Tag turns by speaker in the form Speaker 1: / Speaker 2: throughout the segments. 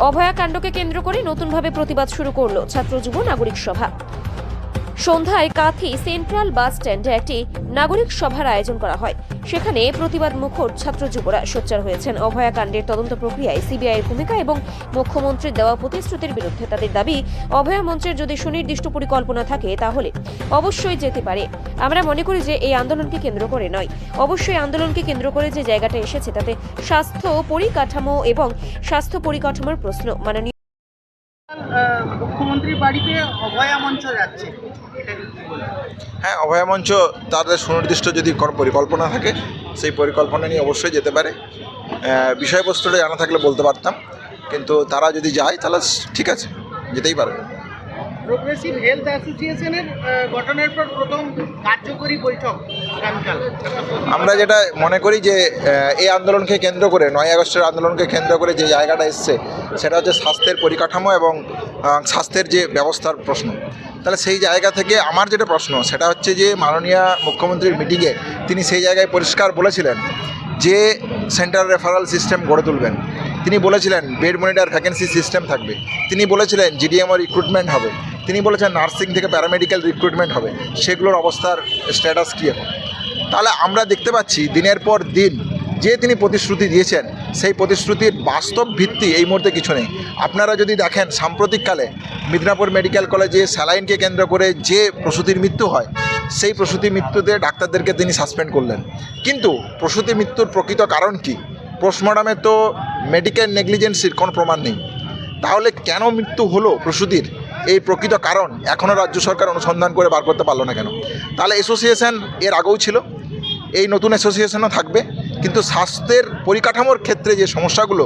Speaker 1: অভয়াকাণ্ডকে কেন্দ্র করে নতুনভাবে প্রতিবাদ শুরু করল ছাত্র যুব নাগরিক সভা। সন্ধ্যায় কাথি সেন্ট্রাল বাস স্ট্যান্ডে একটি নাগরিক সভার আয়োজন করা হয়। সেখানে প্রতিবাদ মুখর ছাত্র যুবরা সোচ্চার হয়েছেন অভয়াকাণ্ডের তদন্ত প্রক্রিয়ায় সিবিআইয়ের ভূমিকা এবং মুখ্যমন্ত্রীর দেওয়া প্রতিশ্রুতির বিরুদ্ধে। তাদের দাবি, অভয়া মঞ্চের যদি সুনির্দিষ্ট পরিকল্পনা থাকে তাহলে অবশ্যই যেতে পারে। আমরা মনে করি যে এই আন্দোলনকে কেন্দ্র করে নয়, অবশ্যই আন্দোলনকে কেন্দ্র করে যে জায়গাটা এসেছে তাতে স্বাস্থ্য পরিকাঠামো এবং স্বাস্থ্য পরিকাঠামোর প্রশ্ন। মাননীয়
Speaker 2: মুখ্যমন্ত্রীর বাড়িতে অভয়া মঞ্চ যাচ্ছে,
Speaker 3: হ্যাঁ, অভয়া মঞ্চ তাদের সুনির্দিষ্ট যদি কোনো পরিকল্পনা থাকে সেই পরিকল্পনা নিয়ে অবশ্যই যেতে পারে। বিষয়বস্তুটা জানা থাকলে বলতে পারতাম, কিন্তু তারা যদি যায় তাহলে ঠিক আছে, যেতেই পারে।
Speaker 2: প্রোগ্রেসিভ হেলথ অ্যাসোসিয়েশনের গঠনের পর প্রথম কার্যকরী বৈঠক আগামীকাল।
Speaker 3: আমরা যেটা মনে করি যে এই আন্দোলনকে কেন্দ্র করে 9 আগস্টের আন্দোলনকে কেন্দ্র করে যে জায়গাটা এসছে সেটা হচ্ছে স্বাস্থ্যের পরিকাঠামো এবং স্বাস্থ্যের যে ব্যবস্থার প্রশ্ন। তাহলে সেই জায়গা থেকে আমার যেটা প্রশ্ন সেটা হচ্ছে যে মাননীয় মুখ্যমন্ত্রীর মিটিংয়ে তিনি সেই জায়গায় পরিষ্কার বলেছিলেন যে সেন্ট্রাল রেফারাল সিস্টেম গড়ে তুলবেন। তিনি বলেছিলেন বেড মনিটর ভ্যাকেন্সি সিস্টেম থাকবে। তিনি বলেছিলেন জিডিএমও রিক্রুটমেন্ট হবে। তিনি বলেছেন নার্সিং থেকে প্যারামেডিক্যাল রিক্রুটমেন্ট হবে। সেগুলোর অবস্থার স্ট্যাটাস কী এখন? তাহলে আমরা দেখতে পাচ্ছি দিনের পর দিন যে তিনি প্রতিশ্রুতি দিয়েছেন সেই প্রতিশ্রুতির বাস্তব ভিত্তি এই মুহূর্তে কিছু নেই। আপনারা যদি দেখেন সাম্প্রতিককালে মিদনাপুর মেডিকেল কলেজে স্যালাইনকে কেন্দ্র করে যে প্রসূতির মৃত্যু হয় সেই প্রসূতি মৃত্যুতে ডাক্তারদেরকে তিনি সাসপেন্ড করলেন, কিন্তু প্রসূতি মৃত্যুর প্রকৃত কারণ কি? পোস্টমর্টমে তো মেডিকেল নেগলিজেন্সির কোনো প্রমাণ নেই। তাহলে কেন মৃত্যু হলো প্রসূতির এই প্রকৃত কারণ এখনও রাজ্য সরকার অনুসন্ধান করে বার করতে পারলো না কেন? তাহলে অ্যাসোসিয়েশন এর আগেও ছিল, এই নতুন অ্যাসোসিয়েশনও থাকবে, কিন্তু স্বাস্থ্যের পরিকাঠামোর ক্ষেত্রে যে সমস্যাগুলো,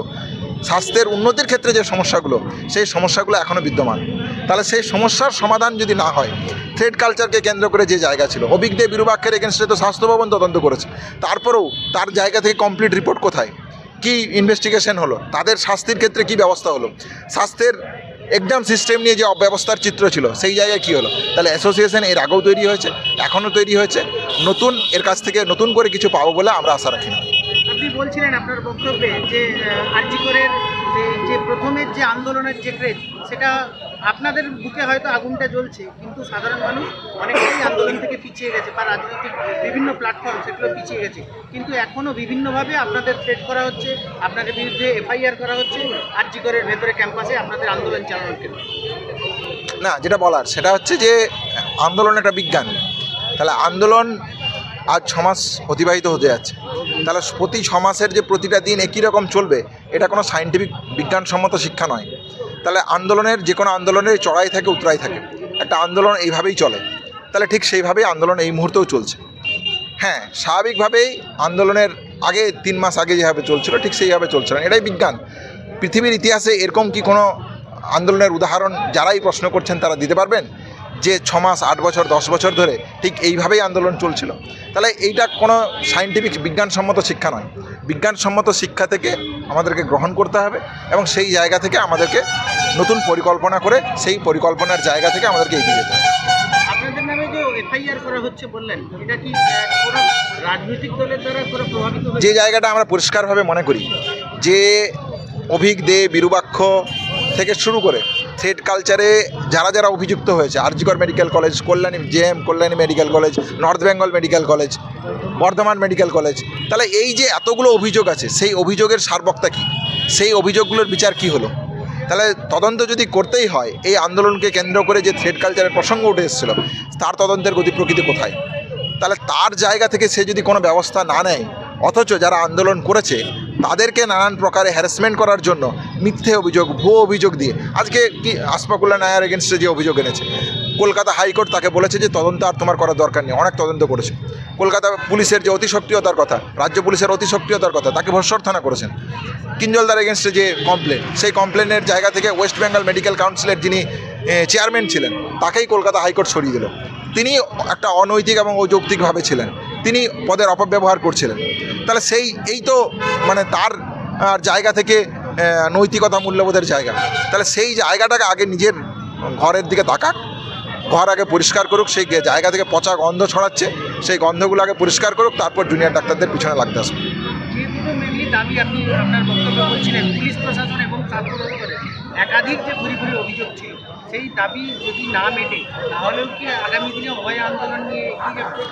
Speaker 3: স্বাস্থ্যের উন্নতির ক্ষেত্রে যে সমস্যাগুলো, সেই সমস্যাগুলো এখনও বিদ্যমান। তাহলে সেই সমস্যার সমাধান যদি না হয়, থ্রেড কালচারকে কেন্দ্র করে যে জায়গা ছিল, অভিজ্ঞ বিরূপাক্ষের এগেনস্টে তো স্বাস্থ্য ভবন তদন্ত করেছে, তারপরেও তার জায়গা থেকে কমপ্লিট রিপোর্ট কোথায়? কি ইনভেস্টিগেশন হলো? তাদের শাস্তির ক্ষেত্রে কি ব্যবস্থা হলো? স্বাস্থ্যের এক্সাম সিস্টেম নিয়ে যে অব্যবস্থার চিত্র ছিল সেই জায়গায় কী হলো? তাহলে অ্যাসোসিয়েশন এর আগেও তৈরি হয়েছে, এখনও তৈরি হয়েছে, নতুন এর কাছ থেকে নতুন করে কিছু পাবো বলে আমরা আশা রাখি না।
Speaker 2: আপনি বলছিলেন আপনার বক্তব্যে যে আরজি করের যে প্রথমের যে আন্দোলনের যে ক্রেজ, সেটা আপনাদের বুকে হয়তো আগুনটা জ্বলছে, কিন্তু সাধারণ মানুষ অনেকটাই আন্দোলন থেকে পিছিয়ে গেছে বা রাজনৈতিক বিভিন্ন প্ল্যাটফর্ম সেগুলো পিছিয়ে গেছে, কিন্তু এখনও বিভিন্নভাবে আপনাদের থ্রেট করা হচ্ছে, আপনাদের বিরুদ্ধে এফআইআর করা হচ্ছে আরজি করের ভেতরে ক্যাম্পাসে আপনাদের আন্দোলন চালানোর ক্ষেত্রে।
Speaker 3: না, যেটা বলার সেটা হচ্ছে যে আন্দোলন একটা বিজ্ঞান। তাহলে আন্দোলন আজ 6 মাস অতিবাহিত হতে যাচ্ছে, তাহলে প্রতি 6 মাসের যে প্রতিটা দিন একই রকম চলবে এটা কোনো সায়েন্টিফিক বিজ্ঞানসম্মত শিক্ষা নয়। তাহলে আন্দোলনের যে কোনো আন্দোলনের চড়াই থাকে উতরাই থাকে, একটা আন্দোলন এইভাবেই চলে। তাহলে ঠিক সেইভাবেই আন্দোলন এই মুহূর্তেও চলছে। হ্যাঁ, স্বাভাবিকভাবেই আন্দোলনের আগে 3 মাস আগে যেভাবে চলছিল ঠিক সেইভাবে চলছে না, এটাই বিজ্ঞান। পৃথিবীর ইতিহাসে এরকম কি কোনো আন্দোলনের উদাহরণ যারাই প্রশ্ন করছেন তারা দিতে পারবেন যে 6 মাস 8 বছর 10 বছর ধরে ঠিক এইভাবেই আন্দোলন চলছিল? তাহলে এইটা কোনো সায়েন্টিফিক বিজ্ঞানসম্মত শিক্ষা নয়। বিজ্ঞানসম্মত শিক্ষা থেকে আমাদেরকে গ্রহণ করতে হবে এবং সেই জায়গা থেকে আমাদেরকে নতুন পরিকল্পনা করে সেই পরিকল্পনার জায়গা থেকে আমাদেরকে এগিয়ে যেতে হবে।
Speaker 2: আপনাদের নামে যে এফআইআর করা হচ্ছে বললেন, এটা কি কোনো রাজনৈতিক দলের দ্বারা কোনো প্রভাবিত হয়েছে?
Speaker 3: যে জায়গাটা আমরা পরিষ্কারভাবে মনে করি যে অভিজ্ঞ বিরূপাক্ষ থেকে শুরু করে থ্রেড কালচারে যারা যারা অভিযুক্ত হয়েছে, আরজি কর medical college, Kalyani medical college, north Bengal medical college, Bardhaman medical college, তাহলে এই যে এতগুলো অভিযোগ আছে সেই অভিযোগের সারবক্তা কী? সেই অভিযোগগুলোর বিচার কি হলো? তাহলে তদন্ত যদি করতেই হয়, এই আন্দোলনকে কেন্দ্র করে যে থ্রেড কালচারের প্রসঙ্গ উঠে এসেছিল তার তদন্তের গতি প্রকৃতি কোথায়? তাহলে তার জায়গা থেকে সে যদি কোনো ব্যবস্থা না নেয়, অথচ যারা আন্দোলন করেছে তাদেরকে নানান প্রকারে হ্যারাসমেন্ট করার জন্য মিথ্যে অভিযোগ, ভুয়ো অভিযোগ দিয়ে আজকে কি আশফাকুল্লাহ নায়ার এগেনস্টে যে অভিযোগ এনেছে, কলকাতা হাইকোর্ট তাকে বলেছে যে তদন্ত আর তোমার করার দরকার নেই, অনেক তদন্ত করেছে। কলকাতা পুলিশের যে অতি সক্রিয়তার কথা, রাজ্য পুলিশের অতি সক্রিয়তার কথা, তাকে ভর্ৎসনা করেছেন। কিঞ্জলদার এগেনস্টে যে কমপ্লেন, সেই কমপ্লেনের জায়গা থেকে ওয়েস্ট বেঙ্গল মেডিকেল কাউন্সিলের যিনি চেয়ারম্যান ছিলেন তাকেই কলকাতা হাইকোর্ট সরিয়ে দিল। তিনি একটা অনৈতিক এবং অযৌক্তিকভাবে ছিলেন, তিনি পদের অপব্যবহার করছিলেন। তাহলে এই তো মানে তার জায়গা থেকে নৈতিকতা মূল্যবোধের জায়গা। তাহলে সেই জায়গাটাকে আগে নিজের ঘরের দিকে তাকাক, ঘর আগে পরিষ্কার করুক, সেই জায়গা থেকে পচা গন্ধ ছড়াচ্ছে সেই গন্ধগুলো আগে পরিষ্কার করুক, তারপর জুনিয়র ডাক্তারদের পিছনে লাগতে আসবে।
Speaker 2: দাবি আপনি আপনার বক্তব্য বলছিলেন পুলিশ প্রশাসন এবং ছাত্র একাধিক যে ঘুরি ঘুরি অভিযোগ ছিল, সেই দাবি যদি না মেটে তাহলেও কি আগামী দিনে অভয় আন্দোলন নিয়ে এগিয়ে যাবে?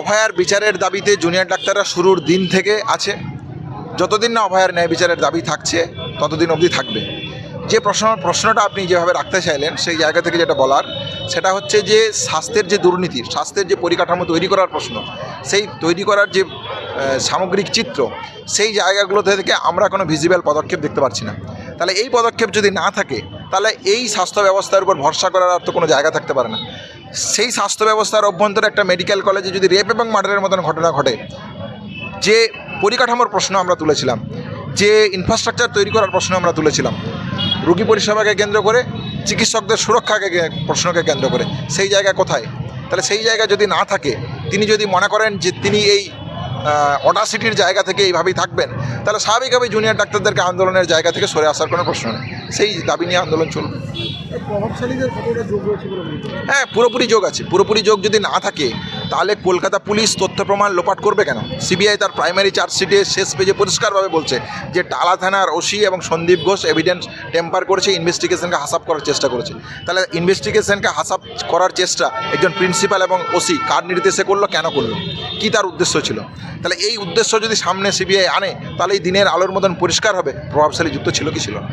Speaker 3: অভয়ার বিচারের দাবিতে জুনিয়র ডাক্তাররা শুরুর দিন থেকে আছে। যতদিন না অভয়ার ন্যায় বিচারের দাবি থাকছে ততদিন অবধি থাকবে। যে প্রশ্নটা আপনি যেভাবে রাখতে চাইলেন সেই জায়গা থেকে যেটা বলার সেটা হচ্ছে যে স্বাস্থ্যের যে দুর্নীতি, স্বাস্থ্যের যে পরিকাঠামো তৈরি করার প্রশ্ন, সেই তৈরি করার যে সামগ্রিক চিত্র, সেই জায়গাগুলো থেকে আমরা কোনো ভিজিবল পদক্ষেপ দেখতে পাচ্ছি না। তাহলে এই পদক্ষেপ যদি না থাকে তাহলে এই স্বাস্থ্য ব্যবস্থার উপর ভরসা করার আর তো কোনো জায়গা থাকতে পারে না। সেই স্বাস্থ্য ব্যবস্থার অভ্যন্তরে একটা মেডিকেল কলেজে যদি রেপ এবং মার্ডারের মতন ঘটনা ঘটে, যে পরিকাঠামোর প্রশ্ন আমরা তুলেছিলাম, যে ইনফ্রাস্ট্রাকচার তৈরি করার প্রশ্ন আমরা তুলেছিলাম, রোগী পরিষেবাকে কেন্দ্র করে, চিকিৎসকদের সুরক্ষাকে প্রশ্নকে কেন্দ্র করে, সেই জায়গা কোথায়? তাহলে সেই জায়গা যদি না থাকে, তিনি যদি মনে করেন যে তিনি এই অডাসিটির জায়গা থেকে এইভাবেই থাকবেন, তাহলে স্বাভাবিকভাবেই জুনিয়র ডাক্তারদেরকে আন্দোলনের জায়গা থেকে সরে আসার কোনো প্রশ্ন নেই। সেই দাবি নিয়ে আন্দোলন চলবে।
Speaker 2: প্রভাবশালীদের কতটা যোগ রয়েছে বলে মনে করেন?
Speaker 3: হ্যাঁ, পুরোপুরি যোগ আছে। পুরোপুরি যোগ যদি না থাকে তাহলে কলকাতা পুলিশ তথ্য প্রমাণ লোপাট করবে কেন? সিবিআই তার প্রাইমারি চার্জশিটে শেষ পেজে পরিষ্কারভাবে বলছে যে টালা থানার ওসি এবং সন্দীপ ঘোষ এভিডেন্স টেম্পার করেছে, ইনভেস্টিগেশনকে হাসাপ করার চেষ্টা করেছে। তাহলে ইনভেস্টিগেশনকে হাসাপ করার চেষ্টা একজন প্রিন্সিপাল এবং ওসি কার নির্দেশে করলো, কেন করলো, কী তার উদ্দেশ্য ছিল? তাহলে এই উদ্দেশ্য যদি সামনে সিবিআই আনে তাহলে এই দিনের আলোর মতন পরিষ্কার হবে প্রভাবশালী যুক্ত ছিল কি ছিল না।